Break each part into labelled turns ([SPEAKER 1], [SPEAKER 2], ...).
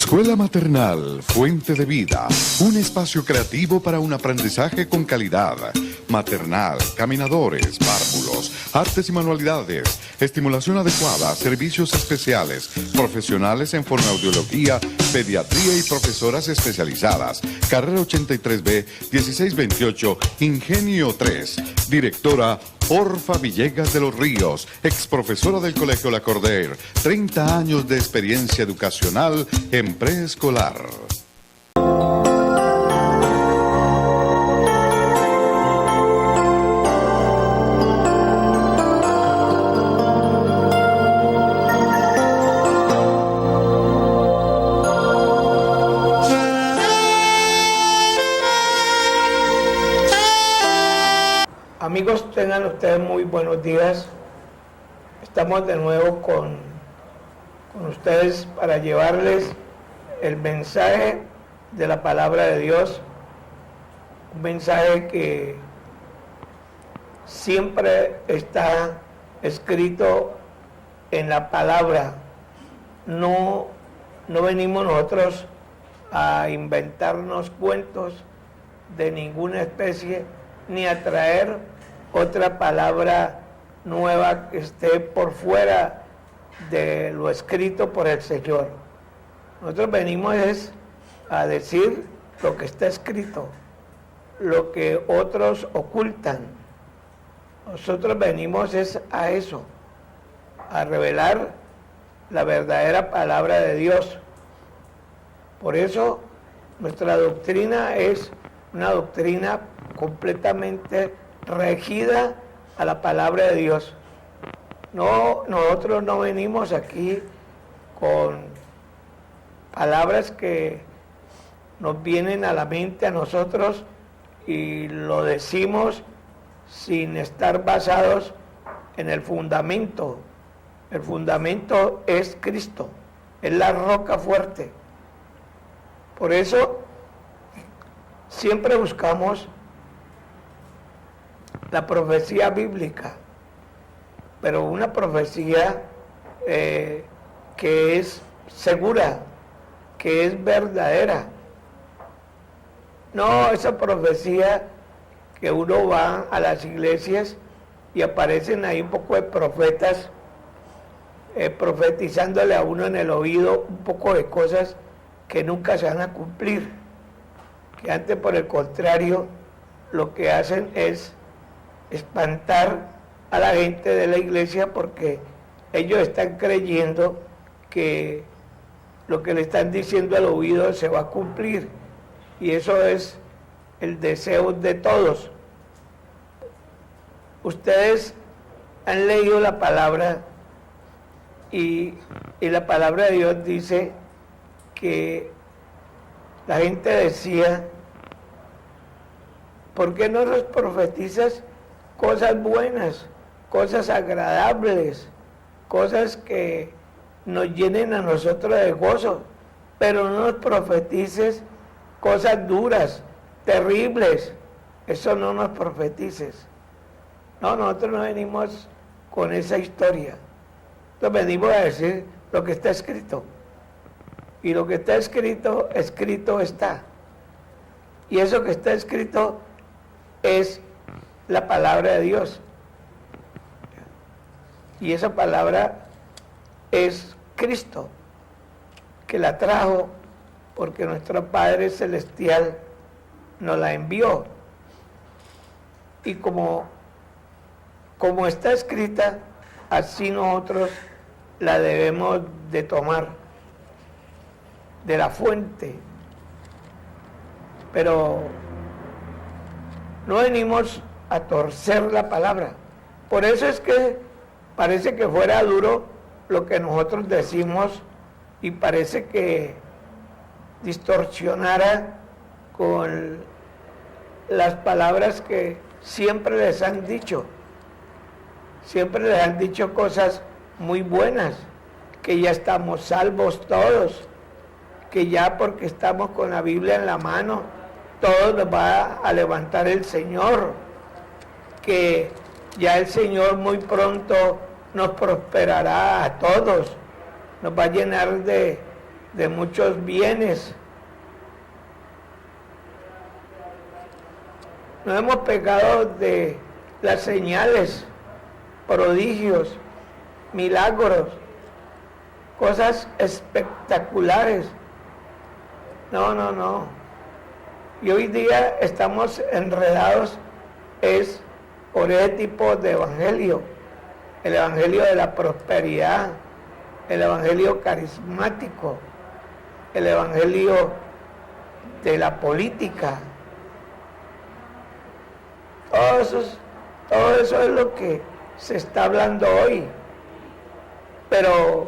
[SPEAKER 1] Escuela Maternal Fuente de Vida, un espacio creativo para un aprendizaje con calidad. Maternal, caminadores, párvulos, artes y manualidades, estimulación adecuada, servicios especiales, profesionales en fonoaudiología, pediatría y profesoras especializadas. Carrera 83B, 1628, Ingenio 3. Directora Orfa Villegas de los Ríos, ex profesora del Colegio La Cordaire, 30 años de experiencia educacional en preescolar.
[SPEAKER 2] Amigos, tengan ustedes muy buenos días. Estamos de nuevo con ustedes para llevarles el mensaje de la palabra de Dios, un mensaje que siempre está escrito en la palabra. No venimos nosotros a inventarnos cuentos de ninguna especie, ni a traer otra palabra nueva que esté por fuera de lo escrito por el Señor. Nosotros venimos es a decir lo que está escrito, lo que otros ocultan. Nosotros venimos es a eso, a revelar la verdadera palabra de Dios. Por eso nuestra doctrina es una doctrina completamente regida a la palabra de Dios. Nosotros no venimos aquí con palabras que nos vienen a la mente a nosotros y lo decimos sin estar basados en el fundamento. El fundamento es Cristo, es la roca fuerte. Por eso siempre buscamos la profecía bíblica, pero una profecía que es segura, que es verdadera. No esa profecía que uno va a las iglesias y aparecen ahí un poco de profetas profetizándole a uno en el oído un poco de cosas que nunca se van a cumplir, que antes, por el contrario, lo que hacen es espantar a la gente de la iglesia, porque ellos están creyendo que lo que le están diciendo al oído se va a cumplir, y eso es el deseo de todos. Ustedes han leído la palabra y la palabra de Dios dice que la gente decía: ¿por qué no nos profetizas cosas buenas, cosas agradables, cosas que nos llenen a nosotros de gozo, pero no nos profetices cosas duras, terribles? Eso no nos profetices. No, nosotros no venimos con esa historia. Nosotros venimos a decir lo que está escrito. Y lo que está escrito, escrito está. Y eso que está escrito es la palabra de Dios. Y esa palabra es Cristo, que la trajo porque nuestro Padre Celestial nos la envió. Y como está escrita, así nosotros la debemos de tomar de la fuente. Pero no venimos a torcer la palabra. Por eso es que parece que fuera duro lo que nosotros decimos y parece que distorsionara con las palabras que siempre les han dicho. Siempre les han dicho cosas muy buenas, que ya estamos salvos todos, que ya porque estamos con la Biblia en la mano, todo nos va a levantar el Señor, que ya el Señor muy pronto nos prosperará a todos, nos va a llenar de de muchos bienes. Nos hemos pegado de las señales, prodigios, milagros, cosas espectaculares. No. Y hoy día estamos enredados es por ese tipo de evangelio, el evangelio de la prosperidad, el evangelio carismático, el evangelio de la política. Todo eso es lo que se está hablando hoy. Pero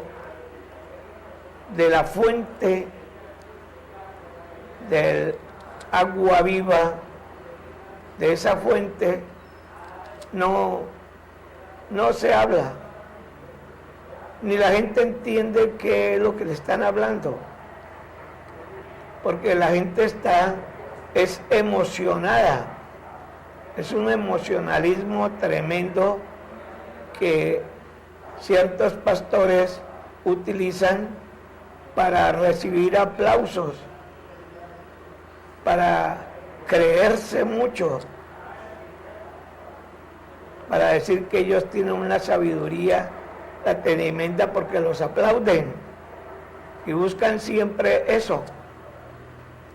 [SPEAKER 2] de la fuente del agua viva, de esa fuente, no se habla. Ni la gente entiende qué es lo que le están hablando. Porque la gente es emocionada. Es un emocionalismo tremendo que ciertos pastores utilizan para recibir aplausos, para creerse mucho, para decir que ellos tienen una sabiduría tremenda porque los aplauden y buscan siempre eso,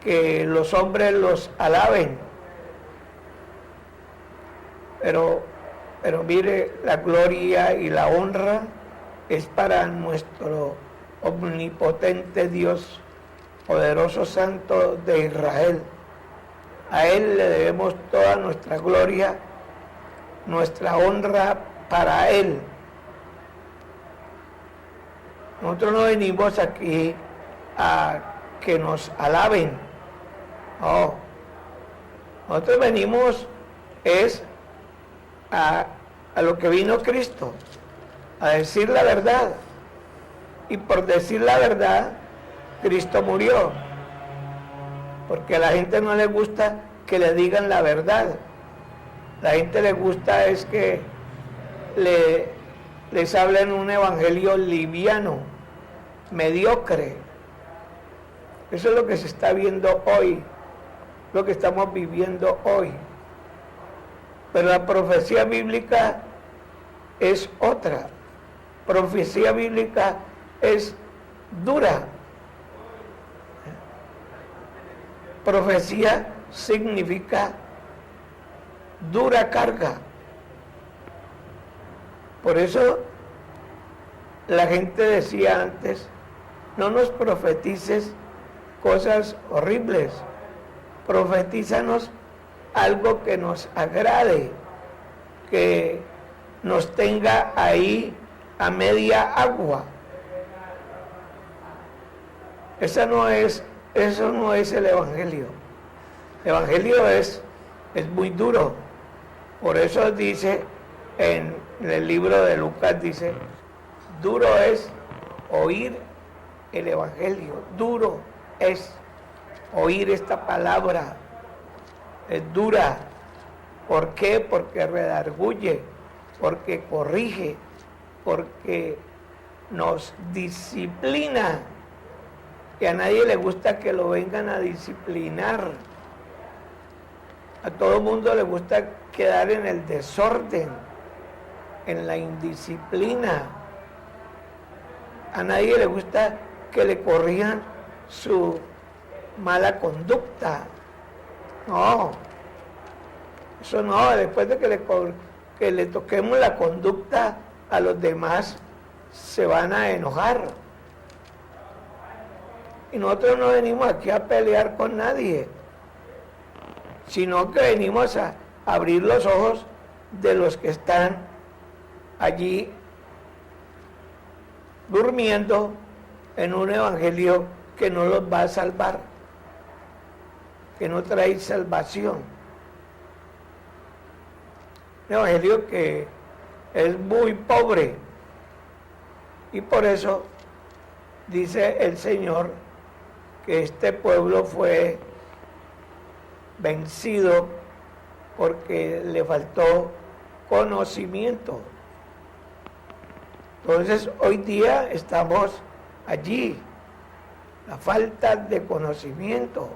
[SPEAKER 2] que los hombres los alaben. Pero mire, la gloria y la honra es para nuestro omnipotente Dios, poderoso Santo de Israel. A Él le debemos toda nuestra gloria, nuestra honra para Él. Nosotros no venimos aquí a que nos alaben. No. Nosotros venimos a lo que vino Cristo, a decir la verdad. Y por decir la verdad, Cristo murió. Porque a la gente no le gusta que le digan la verdad. La gente le gusta es que les hablen un evangelio liviano, mediocre. Eso es lo que se está viendo hoy, lo que estamos viviendo hoy. Pero la profecía bíblica es otra. Profecía bíblica es dura. Profecía significa dura carga. Por eso la gente decía antes, no nos profetices cosas horribles, profetízanos algo que nos agrade, que nos tenga ahí a media agua. Eso no es el evangelio. El evangelio es muy duro. Por eso dice en el libro de Lucas, dice, duro es oír el evangelio, duro es oír esta palabra. Es dura. ¿Por qué? Porque redarguye, porque corrige, porque nos disciplina. Que a nadie le gusta que lo vengan a disciplinar. A todo mundo le gusta quedar en el desorden, en la indisciplina. A nadie le gusta que le corrijan su mala conducta. No, eso no. Después de que le toquemos la conducta a los demás, se van a enojar. Y nosotros no venimos aquí a pelear con nadie, sino que venimos a abrir los ojos de los que están allí durmiendo en un evangelio que no los va a salvar, que no trae salvación. Un evangelio que es muy pobre. Y por eso dice el Señor que este pueblo fue vencido porque le faltó conocimiento. Entonces hoy día estamos allí la falta de conocimiento.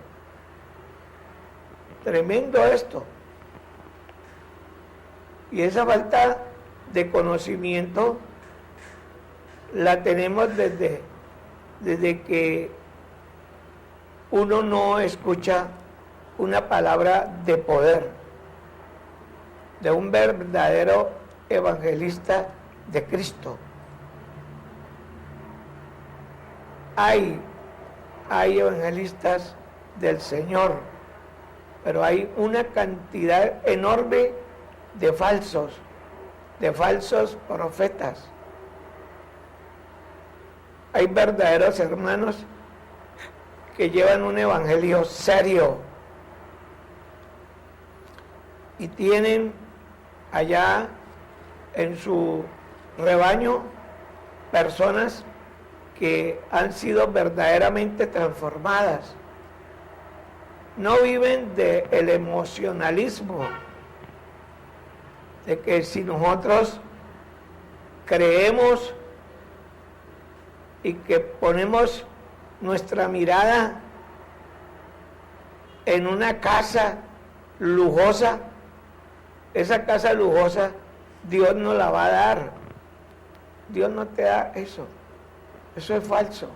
[SPEAKER 2] Tremendo esto. Y esa falta de conocimiento la tenemos desde que uno no escucha una palabra de poder de un verdadero evangelista de Cristo. Hay evangelistas del Señor, pero hay una cantidad enorme de falsos profetas. Hay verdaderos hermanos que llevan un evangelio serio y tienen allá en su rebaño personas que han sido verdaderamente transformadas. No viven del emocionalismo, de que si nosotros creemos y que ponemos nuestra mirada en una casa lujosa, esa casa lujosa Dios nos la va a dar. Dios no te da eso. Eso es falso.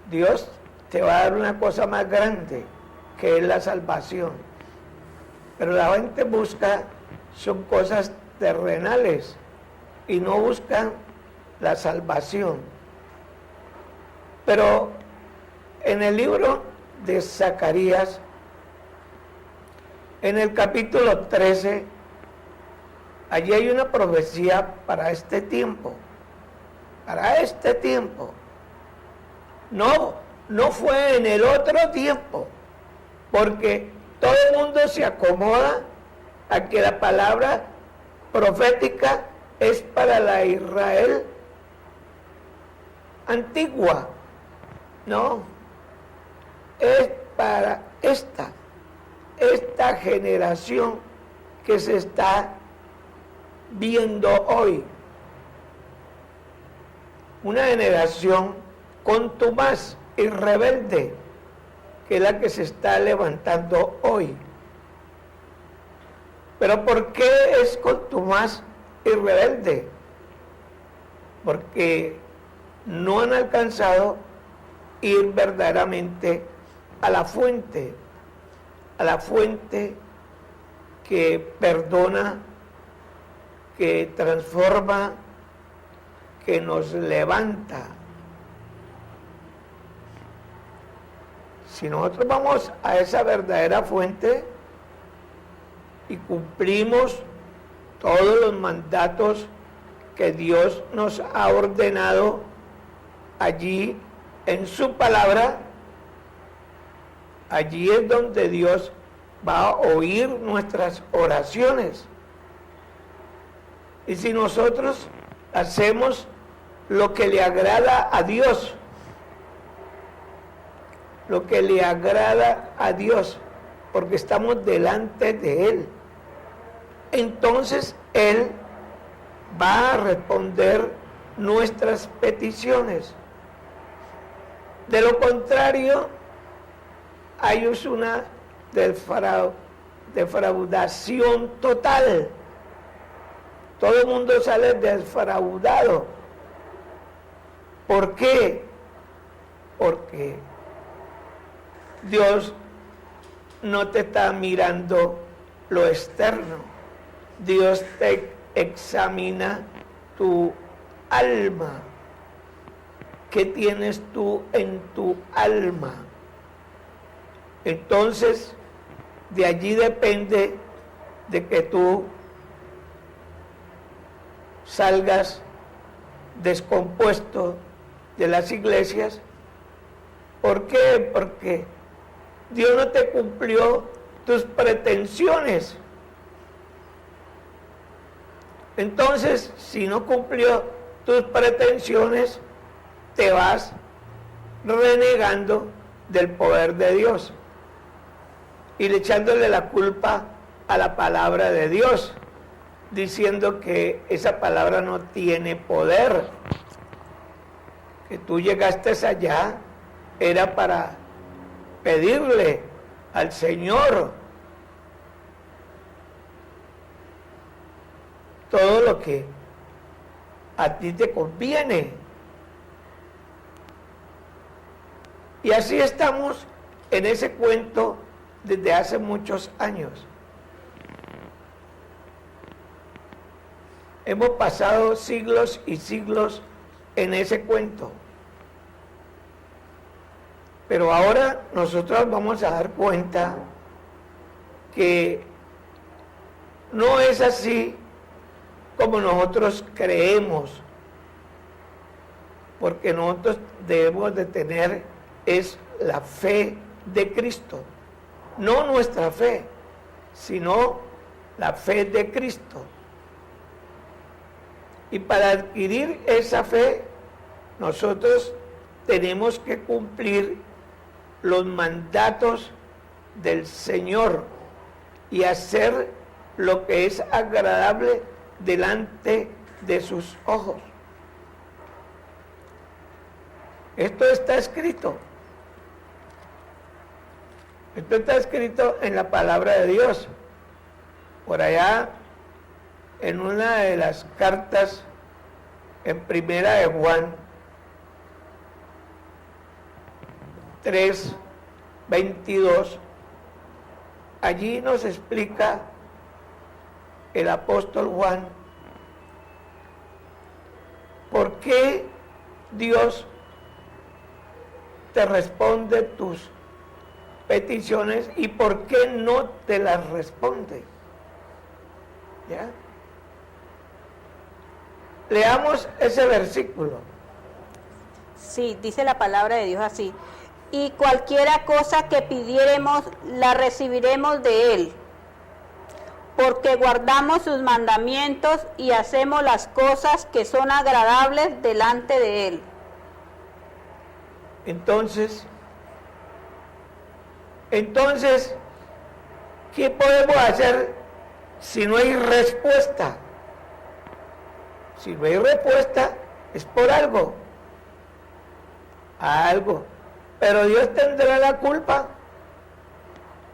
[SPEAKER 2] Dios te va a dar una cosa más grande, que es la salvación. Pero la gente busca, son cosas terrenales y no buscan la salvación. Pero en el libro de Zacarías, en el capítulo 13, allí hay una profecía para este tiempo. Para este tiempo. No fue en el otro tiempo, porque todo el mundo se acomoda a que la palabra profética es para la Israel antigua. No, es para esta generación que se está viendo hoy. Una generación contumaz y rebelde, que es la que se está levantando hoy. ¿Pero por qué es contumaz y rebelde? Porque no han alcanzado ir verdaderamente a la fuente que perdona, que transforma, que nos levanta. Si nosotros vamos a esa verdadera fuente y cumplimos todos los mandatos que Dios nos ha ordenado allí en su palabra, allí es donde Dios va a oír nuestras oraciones. Y si nosotros hacemos lo que le agrada a Dios, lo que le agrada a Dios, porque estamos delante de Él, entonces Él va a responder nuestras peticiones. De lo contrario, hay una defraudación total. Todo el mundo sale defraudado. ¿Por qué? Porque Dios no te está mirando lo externo. Dios te examina tu alma. ¿Qué tienes tú en tu alma? Entonces, de allí depende de que tú salgas descompuesto de las iglesias. ¿Por qué? Porque Dios no te cumplió tus pretensiones. Entonces, si no cumplió tus pretensiones, te vas renegando del poder de Dios y echándole la culpa a la palabra de Dios, diciendo que esa palabra no tiene poder. que tú llegaste allá era para pedirle al Señor todo lo que a ti te conviene. Y así estamos en ese cuento desde hace muchos años. Hemos pasado siglos y siglos en ese cuento. Pero ahora nosotros vamos a dar cuenta que no es así como nosotros creemos, porque nosotros debemos de tener es la fe de Cristo, no nuestra fe, sino la fe de Cristo. Y para adquirir esa fe, nosotros tenemos que cumplir los mandatos del Señor y hacer lo que es agradable delante de sus ojos. Esto está escrito. Esto está escrito en la palabra de Dios. Por allá, en una de las cartas, en Primera de Juan 3:22, allí nos explica el apóstol Juan por qué Dios te responde tus peticiones y por qué no te las responde. ¿Ya? Leamos ese versículo.
[SPEAKER 3] Sí, dice la palabra de Dios así: y cualquiera cosa que pidiéremos, la recibiremos de Él, porque guardamos sus mandamientos y hacemos las cosas que son agradables delante de Él.
[SPEAKER 2] Entonces, ¿qué podemos hacer si no hay respuesta? Si no hay respuesta, es por algo. Pero Dios tendrá la culpa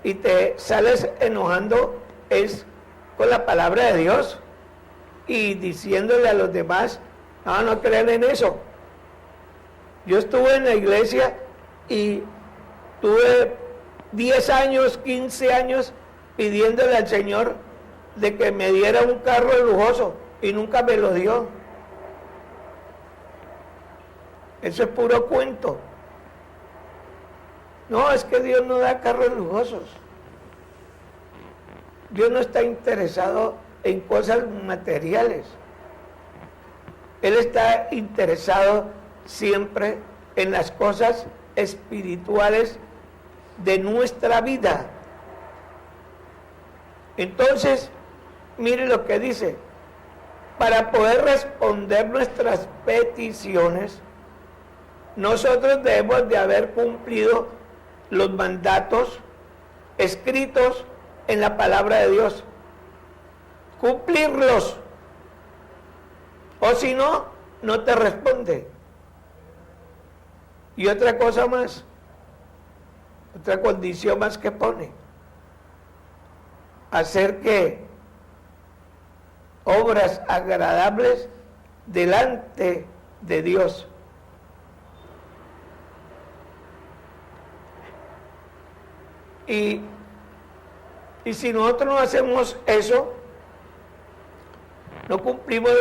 [SPEAKER 2] y te sales enojando es con la palabra de Dios y diciéndole a los demás, no crean en eso. Yo estuve en la iglesia y tuve 10 años, 15 años pidiéndole al Señor de que me diera un carro lujoso y nunca me lo dio. Eso es puro cuento. No, es que Dios no da carros lujosos. Dios no está interesado en cosas materiales. Él está interesado siempre en las cosas espirituales de nuestra vida. Entonces, mire lo que dice: para poder responder nuestras peticiones, nosotros debemos de haber cumplido los mandatos escritos en la palabra de Dios. Cumplirlos. O si no, no te responde. Y otra cosa más, otra condición más que pone: hacer que obras agradables delante de Dios. Y si nosotros no hacemos eso, no cumplimos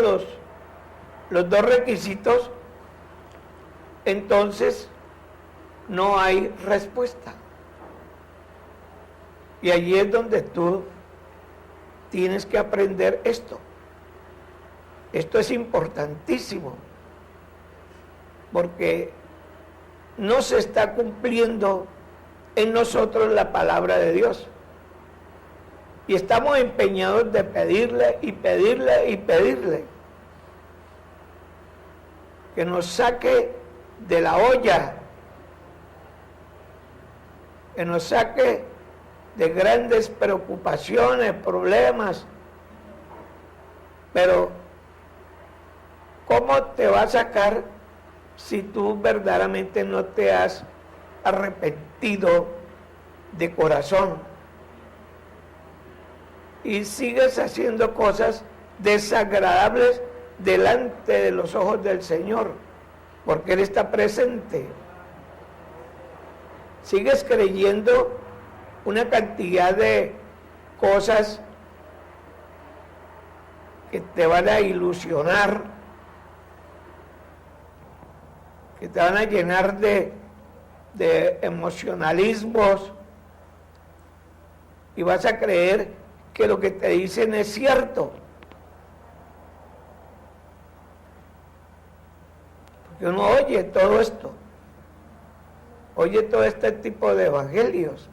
[SPEAKER 2] los dos requisitos, entonces no hay respuesta. Y allí es donde tú tienes que aprender esto. Esto es importantísimo, porque no se está cumpliendo en nosotros la palabra de Dios. Y estamos empeñados de pedirle y pedirle y pedirle que nos saque de la olla, que nos saque de grandes preocupaciones, problemas. Pero ¿cómo te va a sacar si tú verdaderamente no te has arrepentido de corazón y sigues haciendo cosas desagradables delante de los ojos del Señor, porque Él está presente. Sigues creyendo una cantidad de cosas que te van a ilusionar, que te van a llenar de emocionalismos, y vas a creer que lo que te dicen es cierto. Porque uno oye todo esto, oye todo este tipo de evangelios,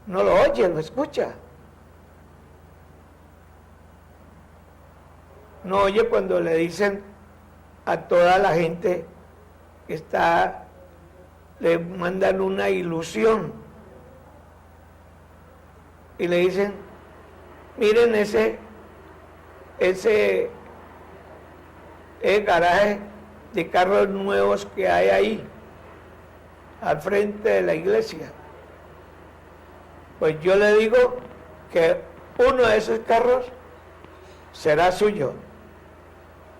[SPEAKER 2] no lo oye, lo escucha. No oye cuando le dicen a toda la gente que está, le mandan una ilusión y le dicen, miren ese garaje de carros nuevos que hay ahí al frente de la iglesia. Pues yo le digo que uno de esos carros será suyo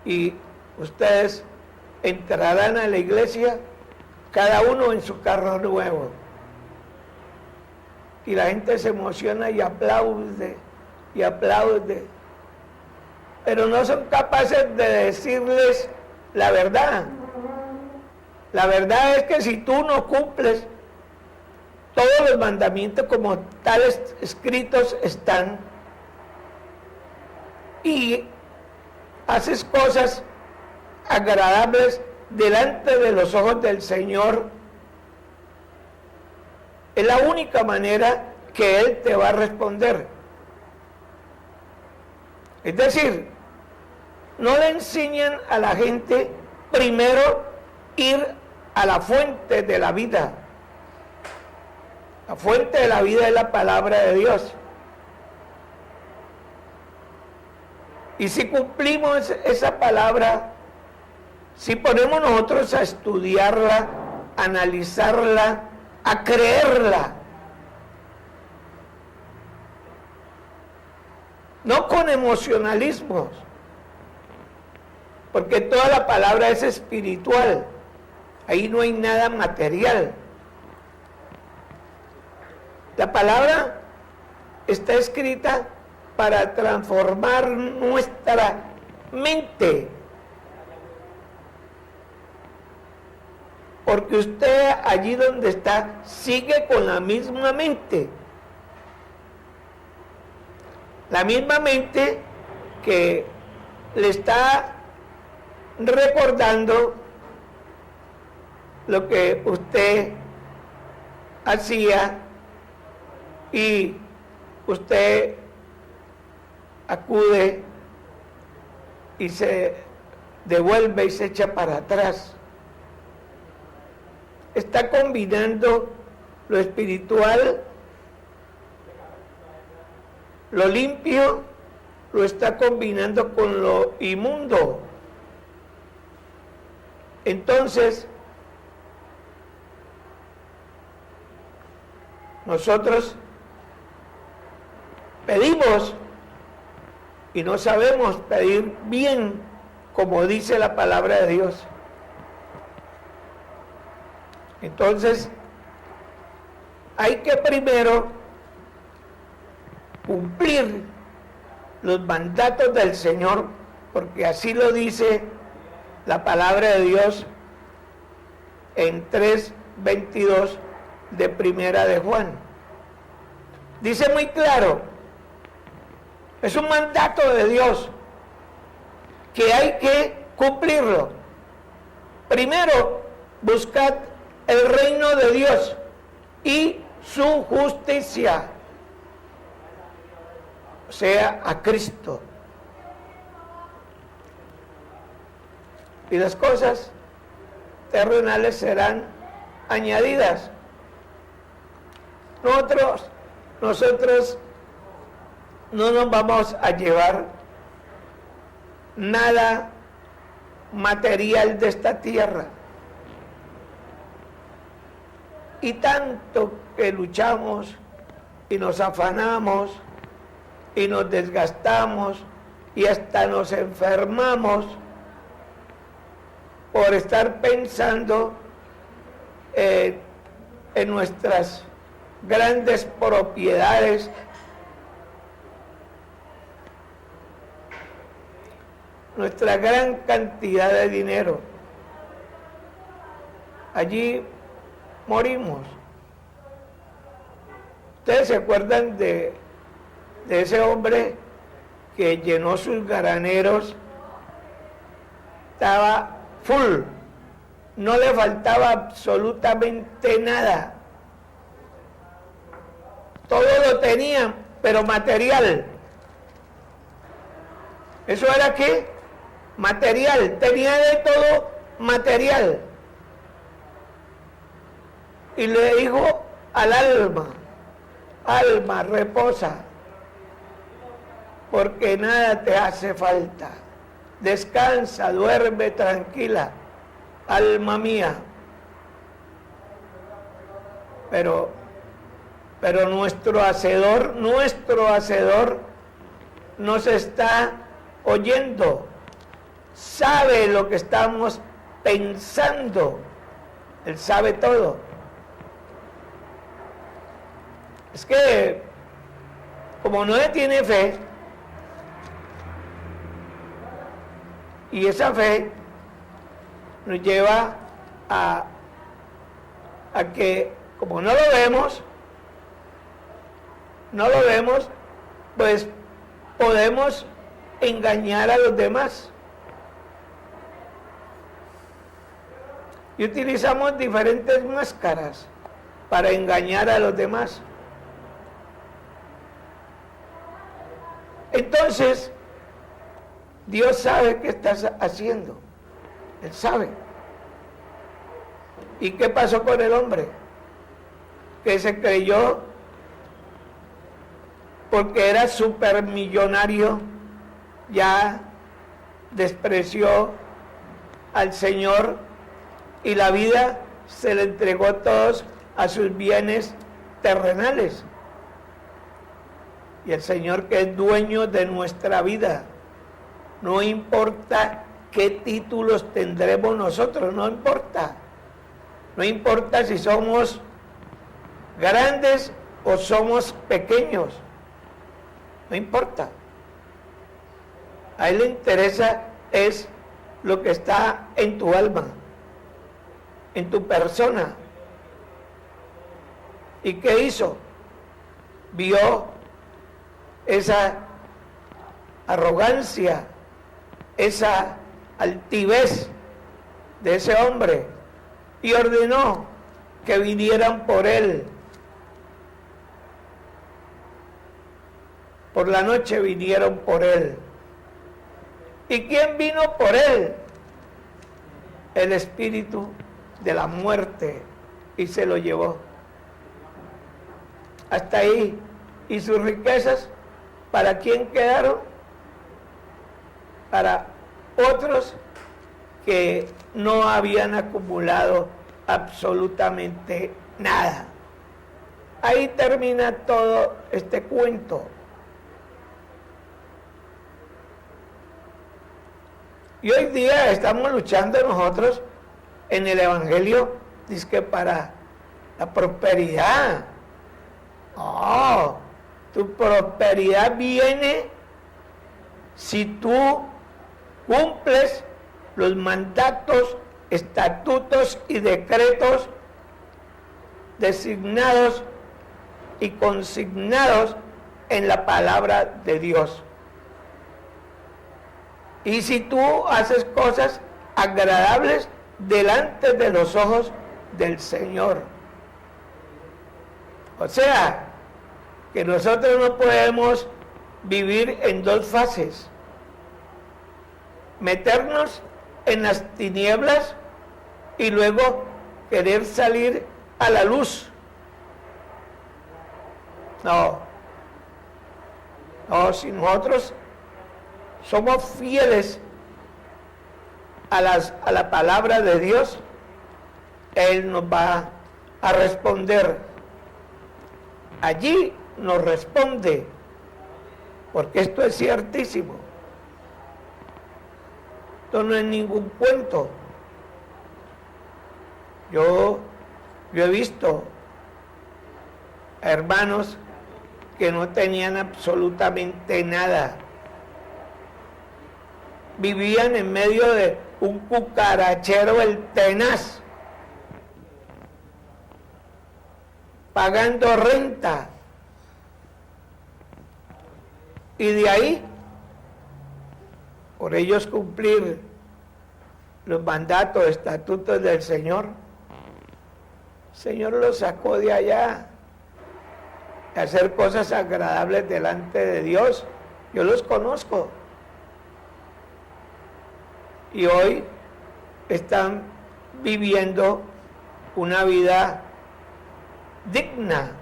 [SPEAKER 2] y ustedes entrarán a la iglesia cada uno en su carro nuevo, y la gente se emociona y aplaude, pero no son capaces de decirles la verdad. La verdad es que si tú no cumples todos los mandamientos como tales escritos están, y haces cosas agradables delante de los ojos del Señor, es la única manera que Él te va a responder. Es decir, no le enseñan a la gente primero ir a la fuente de la vida. La fuente de la vida es la palabra de Dios. Y si cumplimos esa palabra, si ponemos nosotros a estudiarla, a analizarla, a creerla, no con emocionalismos, porque toda la palabra es espiritual, ahí no hay nada material. La palabra está escrita para transformar nuestra mente, porque usted allí donde está sigue con la misma mente que le está recordando lo que usted hacía, y usted acude y se devuelve y se echa para atrás. Está combinando lo espiritual, lo limpio, lo está combinando con lo inmundo. Entonces, nosotros pedimos y no sabemos pedir bien, como dice la palabra de Dios. Entonces, hay que primero cumplir los mandatos del Señor, porque así lo dice la palabra de Dios en 3:22 de Primera de Juan. Dice muy claro, es un mandato de Dios que hay que cumplirlo. Primero, buscad el reino de Dios y su justicia, o sea, a Cristo, y las cosas terrenales serán añadidas. Nosotros no nos vamos a llevar nada material de esta tierra. Y tanto que luchamos y nos afanamos y nos desgastamos y hasta nos enfermamos por estar pensando en nuestras grandes propiedades, nuestra gran cantidad de dinero. Allí morimos. ¿Ustedes se acuerdan de ese hombre que llenó sus graneros? Estaba full, no le faltaba absolutamente nada. Todo lo tenía, pero material. ¿Eso era qué? Material, tenía de todo material. Y le dijo al alma, alma, reposa, porque nada te hace falta. Descansa, duerme tranquila, alma mía. Pero nuestro hacedor nos está oyendo, sabe lo que estamos pensando, él sabe todo. Es que, como no tiene fe, y esa fe nos lleva a que, como no lo vemos, pues podemos engañar a los demás. Y utilizamos diferentes máscaras para engañar a los demás. Entonces, Dios sabe qué estás haciendo. Él sabe. ¿Y qué pasó con el hombre? Que se creyó, porque era supermillonario, ya despreció al Señor y la vida se le entregó todos a sus bienes terrenales. Y el Señor, que es dueño de nuestra vida, no importa qué títulos tendremos nosotros, no importa. No importa si somos grandes o somos pequeños, no importa. A Él le interesa es lo que está en tu alma, en tu persona. ¿Y qué hizo? Vio esa arrogancia, esa altivez de ese hombre y ordenó que vinieran por él. Por la noche vinieron por él. ¿Y quién vino por él? El espíritu de la muerte, y se lo llevó. Hasta ahí. ¿Y sus riquezas para quién quedaron? Para otros que no habían acumulado absolutamente nada. Ahí termina todo este cuento. Y hoy día estamos luchando nosotros en el Evangelio, dice que para la prosperidad. No, tu prosperidad viene si tú cumples los mandatos, estatutos y decretos designados y consignados en la palabra de Dios. Y si tú haces cosas agradables delante de los ojos del Señor. O sea, que nosotros no podemos vivir en dos fases. Meternos en las tinieblas y luego querer salir a la luz. No, si nosotros somos fieles a la palabra de Dios, Él nos va a responder. Allí nos responde, porque esto es ciertísimo. Esto no es ningún cuento. Yo he visto hermanos que no tenían absolutamente nada. Vivían en medio de un cucarachero el tenaz, pagando renta. Y de ahí, por ellos cumplir los mandatos, estatutos del Señor, el Señor los sacó de allá, de hacer cosas agradables delante de Dios. Yo los conozco. Y hoy están viviendo una vida digna,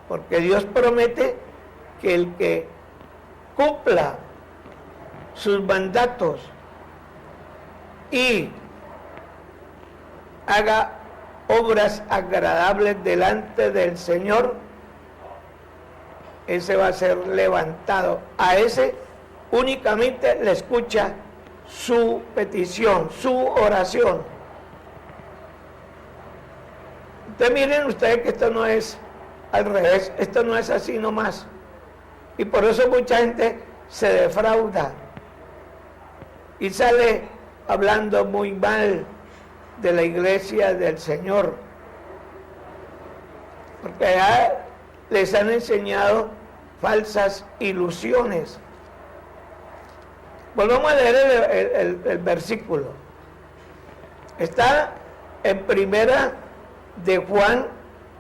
[SPEAKER 2] porque Dios promete que el que cumpla sus mandatos y haga obras agradables delante del Señor, ese va a ser levantado. A ese únicamente le escucha su petición, su oración. Entonces miren ustedes que esto no es al revés, esto no es así nomás. Y por eso mucha gente se defrauda y sale hablando muy mal de la iglesia del Señor, porque ya les han enseñado falsas ilusiones. Volvamos a leer el versículo. Está en primera de Juan,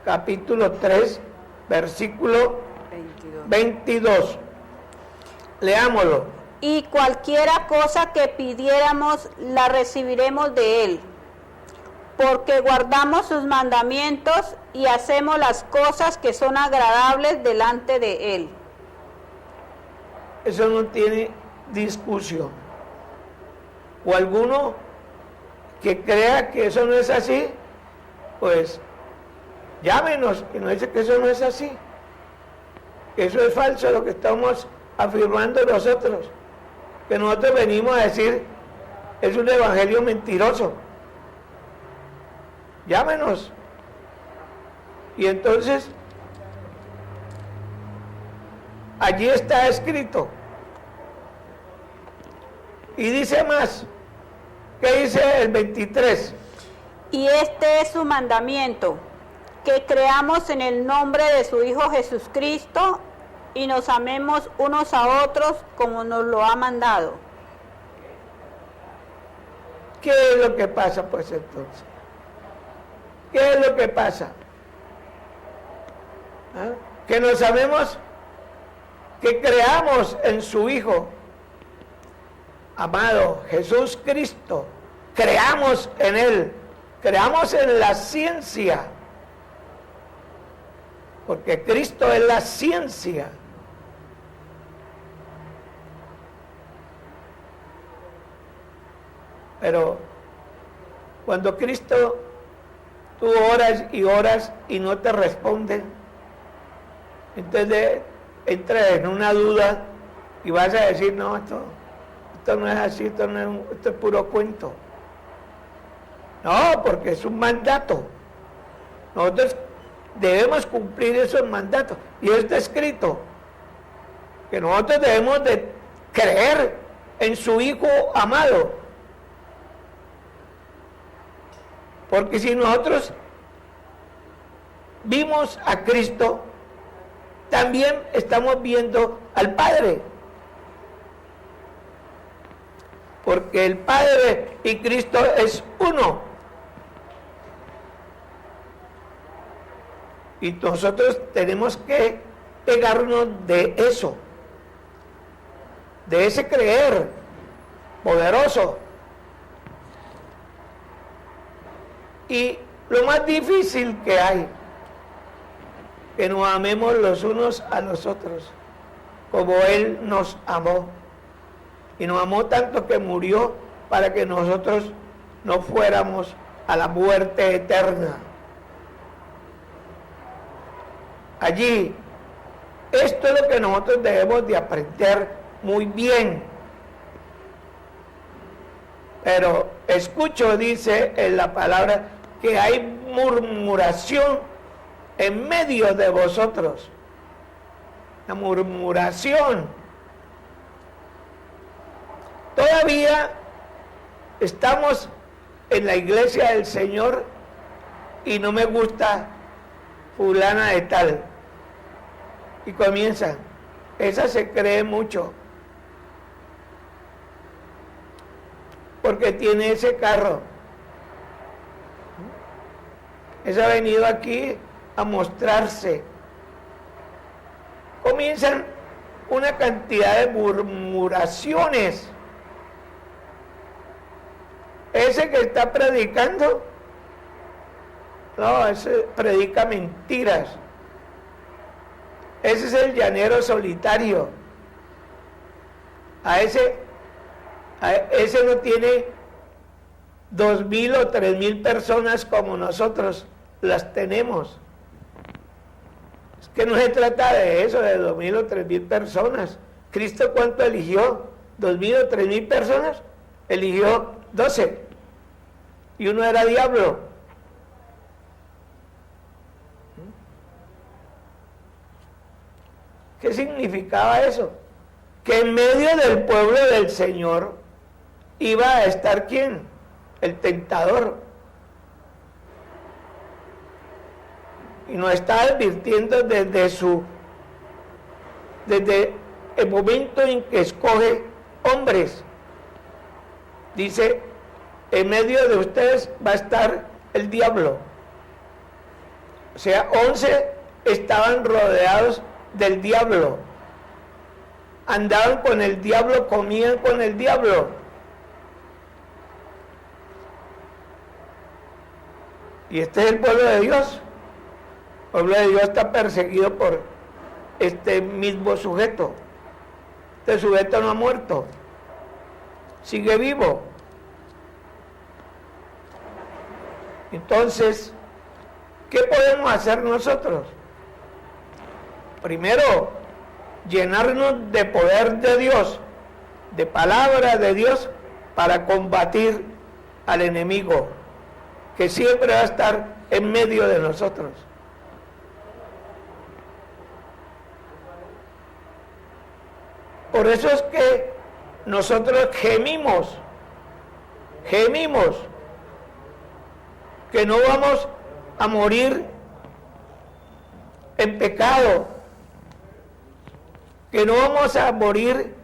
[SPEAKER 2] capítulo 3, versículo 22. Leámoslo.
[SPEAKER 3] Y cualquiera cosa que pidiéramos, la recibiremos de Él, porque guardamos sus mandamientos y hacemos las cosas que son agradables delante de Él.
[SPEAKER 2] Eso no tiene discusión. O alguno que crea que eso no es así, pues llámenos y nos dice que eso no es así, que eso es falso lo que estamos afirmando nosotros, que nosotros venimos a decir es un evangelio mentiroso. Llámenos. Y entonces allí está escrito. Y dice más. ¿Qué dice el 23?
[SPEAKER 3] Y este es su mandamiento, que creamos en el nombre de su Hijo Jesucristo y nos amemos unos a otros como nos lo ha mandado.
[SPEAKER 2] ¿Qué es lo que pasa pues entonces? ¿Qué es lo que pasa? ¿Ah? Que nos amemos, que creamos en su Hijo amado Jesús Cristo, creamos en Él, creamos en la ciencia, porque Cristo es la ciencia. Pero cuando Cristo, tú oras y no te responden, entonces entras en una duda y vas a decir, no, esto no es así, esto es puro cuento. No, porque es un mandato. Nosotros debemos cumplir esos mandatos. Y está escrito que nosotros debemos de creer en su Hijo amado. Porque si nosotros vimos a Cristo, también estamos viendo al Padre. Porque el Padre y Cristo es uno. Y nosotros tenemos que pegarnos de eso, de ese creer poderoso. Y lo más difícil que hay, que nos amemos los unos a los otros, como Él nos amó. Y nos amó tanto que murió para que nosotros no fuéramos a la muerte eterna. Allí, esto es lo que nosotros debemos de aprender muy bien. Pero escucho, dice en la palabra, que hay murmuración en medio de vosotros. La murmuración. Todavía estamos en la iglesia del Señor y no me gusta fulana de tal. Y comienzan. Esa se cree mucho. Porque tiene ese carro. Esa ha venido aquí a mostrarse. Comienzan una cantidad de murmuraciones. Ese que está predicando, no, ese predica mentiras. Ese es el llanero solitario. Ese no tiene 2,000 o 3,000 personas como nosotros las tenemos. Es que no se trata de eso, de 2,000 o 3,000 personas. ¿Cristo cuánto eligió? ¿2,000 o 3,000 personas? Eligió 12. Y uno era diablo. ¿Qué significaba eso? Que en medio del pueblo del Señor iba a estar ¿quién? El tentador. Y nos está advirtiendo desde el momento en que escoge hombres. Dice, en medio de ustedes va a estar el diablo. O sea, 11 estaban rodeados del diablo. Andaban con el diablo, comían con el diablo. Y este es el pueblo de Dios. El pueblo de Dios está perseguido por este mismo sujeto. Este sujeto no ha muerto. Sigue vivo. Entonces, ¿qué podemos hacer nosotros? Primero, llenarnos de poder de Dios, de palabra de Dios, para combatir al enemigo, que siempre va a estar en medio de nosotros. Por eso es que nosotros gemimos, que no vamos a morir en pecado, que no vamos a morir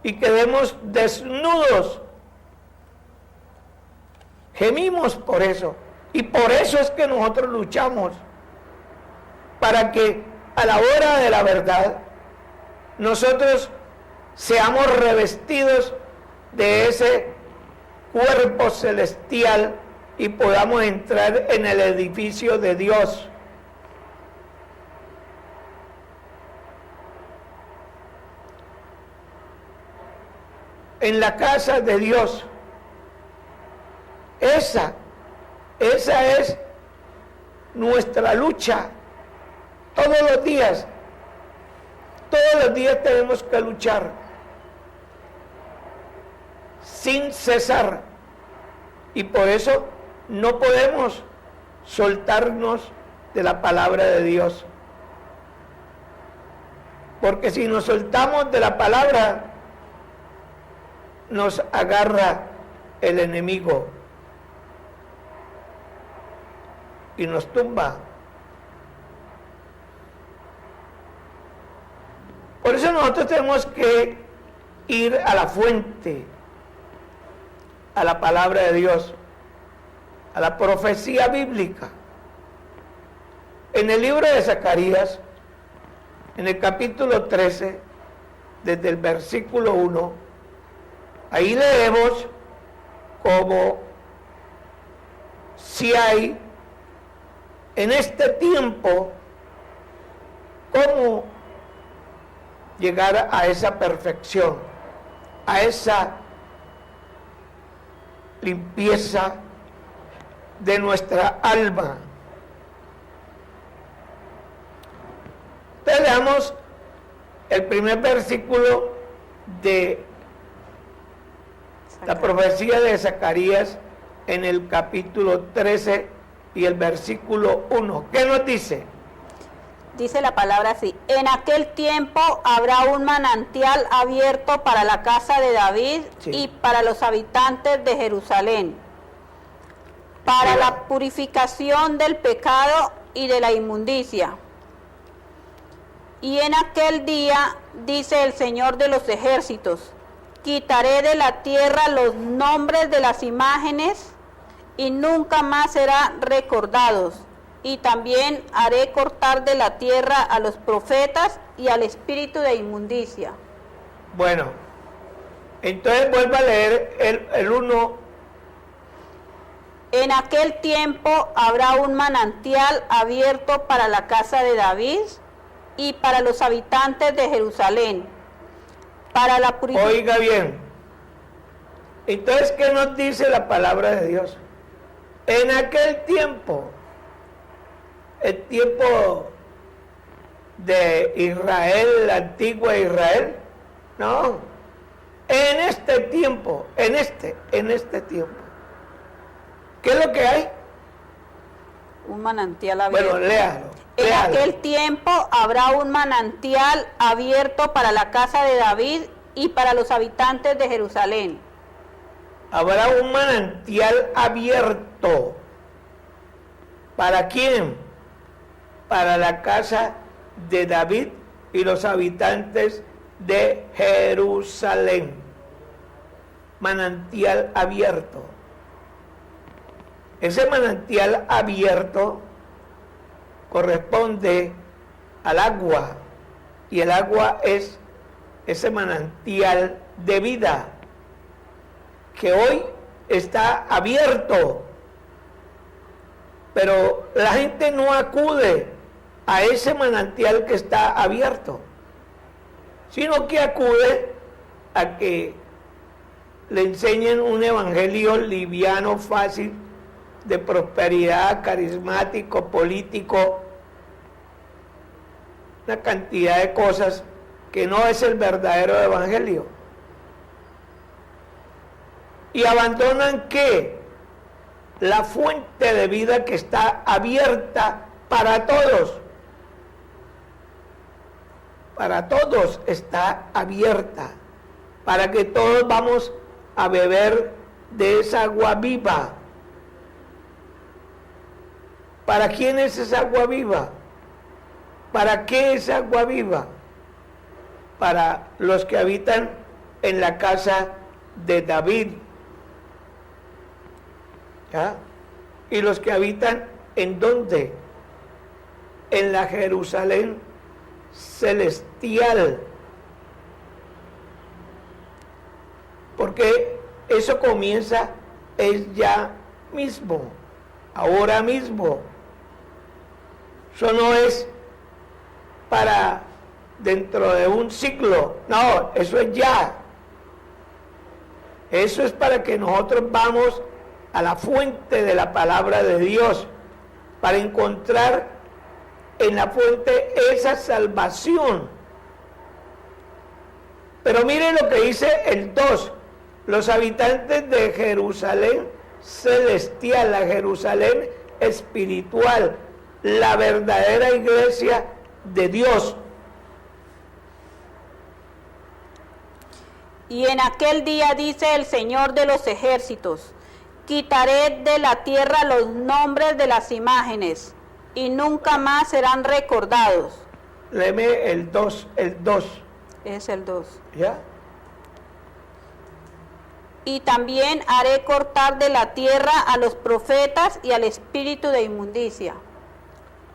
[SPEAKER 2] y quedemos desnudos. Gemimos por eso, y por eso es que nosotros luchamos, para que a la hora de la verdad nosotros seamos revestidos de ese cuerpo celestial y podamos entrar en el edificio de Dios. En la casa de Dios. Esa es nuestra lucha. Todos los días tenemos que luchar sin cesar. Y por eso no podemos soltarnos de la palabra de Dios. Porque si nos soltamos de la palabra, nos agarra el enemigo y nos tumba. Por eso nosotros tenemos que ir a la fuente, a la palabra de Dios, a la profecía bíblica. En el libro de Zacarías, en el capítulo 13, desde el versículo 1, ahí leemos como si hay en este tiempo cómo llegar a esa perfección, a esa limpieza de nuestra alma. Entonces leamos el primer versículo de la profecía de Zacarías en el capítulo 13 y el versículo 1. ¿Qué nos dice?
[SPEAKER 3] Dice la palabra así: en aquel tiempo habrá un manantial abierto para la casa de David y para los habitantes de Jerusalén, para la purificación del pecado y de la inmundicia. Y en aquel día, dice el Señor de los ejércitos, quitaré de la tierra los nombres de las imágenes y nunca más serán recordados. Y también haré cortar de la tierra a los profetas y al espíritu de inmundicia.
[SPEAKER 2] Bueno, entonces vuelvo a leer el 1.
[SPEAKER 3] En aquel tiempo habrá un manantial abierto para la casa de David y para los habitantes de Jerusalén, para la purificación.
[SPEAKER 2] Oiga bien, entonces, ¿qué nos dice la palabra de Dios? En aquel tiempo, el tiempo de Israel, la antigua Israel, no, en este tiempo, en este tiempo, ¿qué es lo que hay?
[SPEAKER 3] Un manantial abierto.
[SPEAKER 2] Bueno, léalo.
[SPEAKER 3] En aquel tiempo habrá un manantial abierto para la casa de David y para los habitantes de Jerusalén.
[SPEAKER 2] Habrá un manantial abierto. ¿Para quién? Para la casa de David y los habitantes de Jerusalén. Manantial abierto. Ese manantial abierto corresponde al agua, y el agua es ese manantial de vida que hoy está abierto, pero la gente no acude a ese manantial que está abierto, sino que acude a que le enseñen un evangelio liviano, fácil, de prosperidad, carismático, político, una cantidad de cosas que no es el verdadero evangelio. Y abandonan ¿qué? La fuente de vida que está abierta para todos. Para todos está abierta, para que todos vamos a beber de esa agua viva. ¿Para quién es esa agua viva? ¿Para qué es agua viva? Para los que habitan en la casa de David. ¿Ya? Y los que habitan ¿en dónde? En la Jerusalén celestial. Porque eso comienza es ya mismo, ahora mismo. Eso no es para dentro de un siglo, no, eso es ya. Eso es para que nosotros vamos a la fuente de la palabra de Dios, para encontrar en la fuente esa salvación. Pero miren lo que dice el 2, los habitantes de Jerusalén celestial, la Jerusalén espiritual, la verdadera iglesia de Dios.
[SPEAKER 3] Y en aquel día, dice el Señor de los ejércitos, quitaré de la tierra los nombres de las imágenes y nunca más serán recordados.
[SPEAKER 2] Léeme el 2, el 2.
[SPEAKER 3] Es el 2.
[SPEAKER 2] ¿Ya?
[SPEAKER 3] Y también haré cortar de la tierra a los profetas y al espíritu de inmundicia.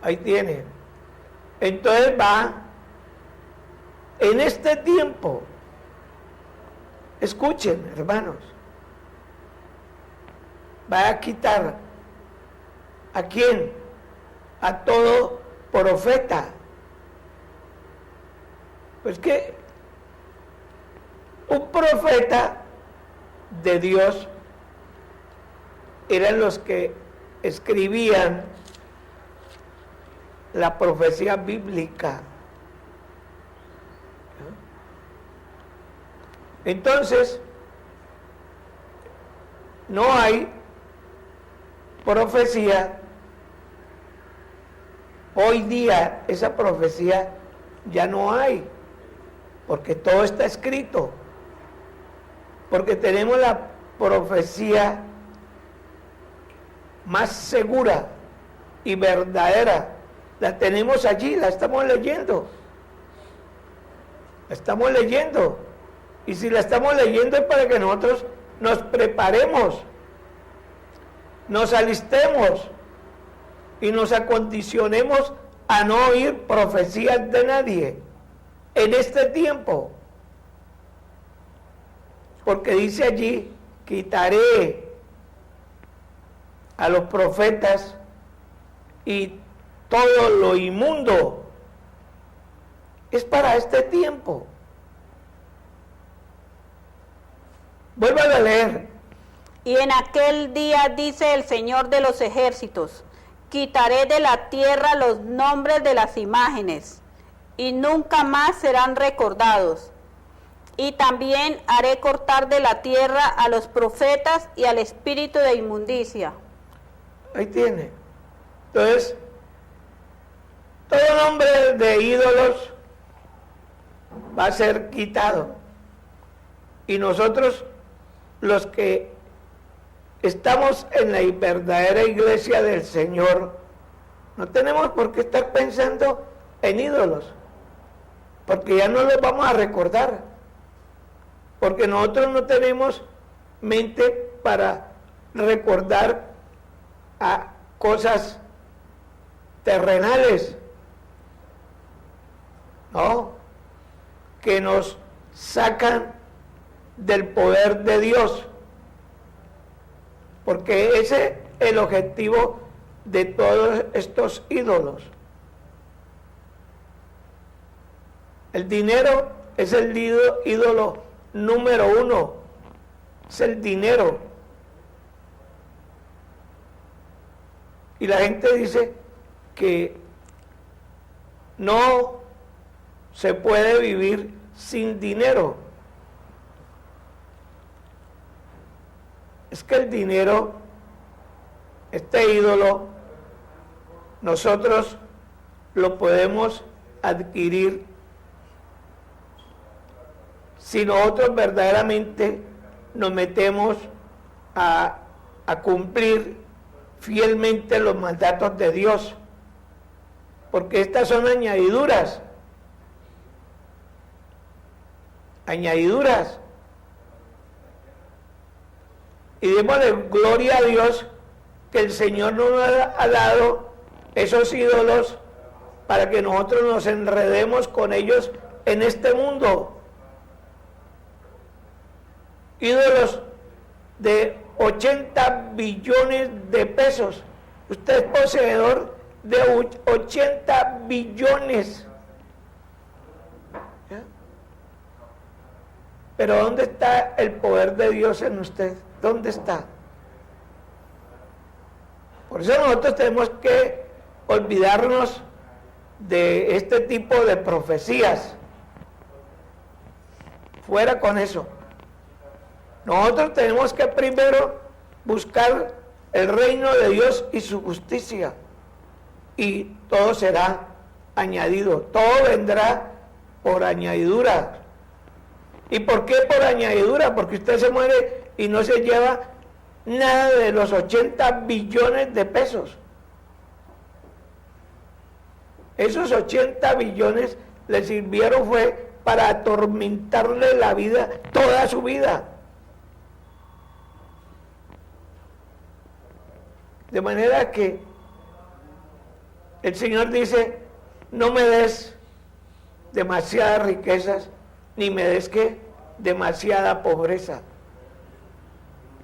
[SPEAKER 2] Ahí tiene. Entonces va, en este tiempo, escuchen, hermanos, va a quitar ¿a quién? A todo profeta. Pues que un profeta de Dios eran los que escribían la profecía bíblica. Entonces, no hay profecía. Hoy día esa profecía ya no hay, porque todo está escrito, porque tenemos la profecía más segura y verdadera. La tenemos allí, la estamos leyendo. La estamos leyendo. Y si la estamos leyendo es para que nosotros nos preparemos, nos alistemos y nos acondicionemos a no oír profecías de nadie en este tiempo. Porque dice allí, quitaré a los profetas y todo lo inmundo. Es para este tiempo. Vuelvan a leer.
[SPEAKER 3] Y en aquel día dice el Señor de los ejércitos, quitaré de la tierra los nombres de las imágenes, y nunca más serán recordados. Y también haré cortar de la tierra a los profetas y al espíritu de inmundicia.
[SPEAKER 2] Ahí tiene. Entonces, todo nombre de ídolos va a ser quitado. Y nosotros, los que estamos en la verdadera iglesia del Señor, no tenemos por qué estar pensando en ídolos, porque ya no los vamos a recordar, porque nosotros no tenemos mente para recordar a cosas terrenales, no, que nos sacan del poder de Dios, porque ese es el objetivo de todos estos ídolos. El dinero es el ídolo número uno, es el dinero. Y la gente dice que no se puede vivir sin dinero. Es que el dinero, este ídolo, nosotros lo podemos adquirir si nosotros verdaderamente nos metemos a cumplir fielmente los mandatos de Dios, porque estas son añadiduras, y démosle gloria a Dios que el Señor nos ha dado esos ídolos para que nosotros nos enredemos con ellos en este mundo. Ídolos de 80 billones de pesos. Usted es poseedor de 80 billones. ¿Ya? Pero ¿dónde está el poder de Dios en usted? ¿Dónde está? Por eso nosotros tenemos que olvidarnos de este tipo de profecías. Fuera con eso. Nosotros tenemos que primero buscar el reino de Dios y su justicia, y todo será añadido, todo vendrá por añadidura. ¿Y por qué por añadidura? Porque usted se muere y no se lleva nada de los 80 billones de pesos. Esos 80 billones le sirvieron fue para atormentarle la vida, toda su vida. De manera que el Señor dice, no me des demasiadas riquezas, ni me des ¿qué? Demasiada pobreza,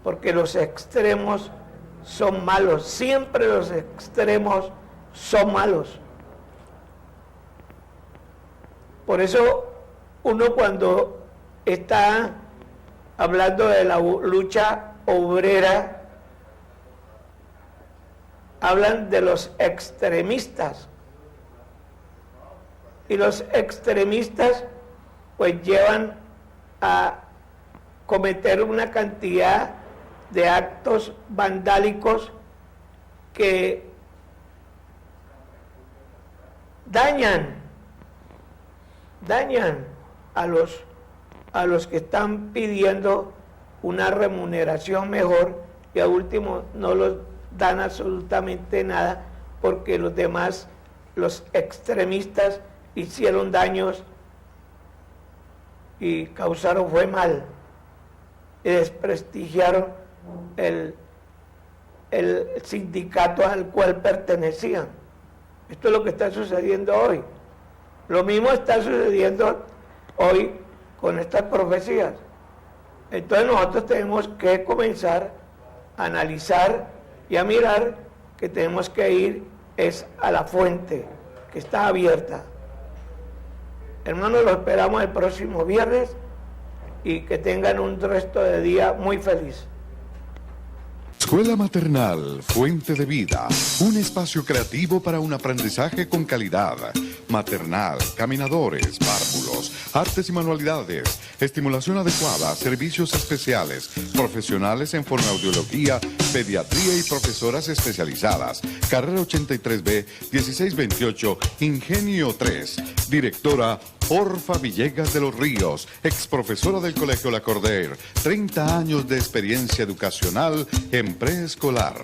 [SPEAKER 2] porque los extremos son malos, siempre los extremos son malos. Por eso uno cuando está hablando de la lucha obrera, hablan de los extremistas. Y los extremistas pues llevan a cometer una cantidad de actos vandálicos que dañan a los que están pidiendo una remuneración mejor, y a último no los dan absolutamente nada, porque los demás, los extremistas, hicieron daños y causaron fue mal y desprestigiaron el sindicato al cual pertenecían. Esto es lo que está sucediendo hoy. Lo mismo está sucediendo hoy con estas profecías. Entonces nosotros tenemos que comenzar a analizar y a mirar que tenemos que ir es a la fuente que está abierta. Hermanos, lo esperamos el próximo viernes y que tengan un resto de día muy feliz.
[SPEAKER 1] Escuela Maternal Fuente de Vida, un espacio creativo para un aprendizaje con calidad. Maternal, caminadores, párvulos, artes y manualidades, estimulación adecuada, servicios especiales, profesionales en fonoaudiología, pediatría y profesoras especializadas. Carrera 83B, 1628, Ingenio 3. Directora Orfa Villegas de los Ríos, ex profesora del Colegio La Cordaire, 30 años de experiencia educacional en preescolar.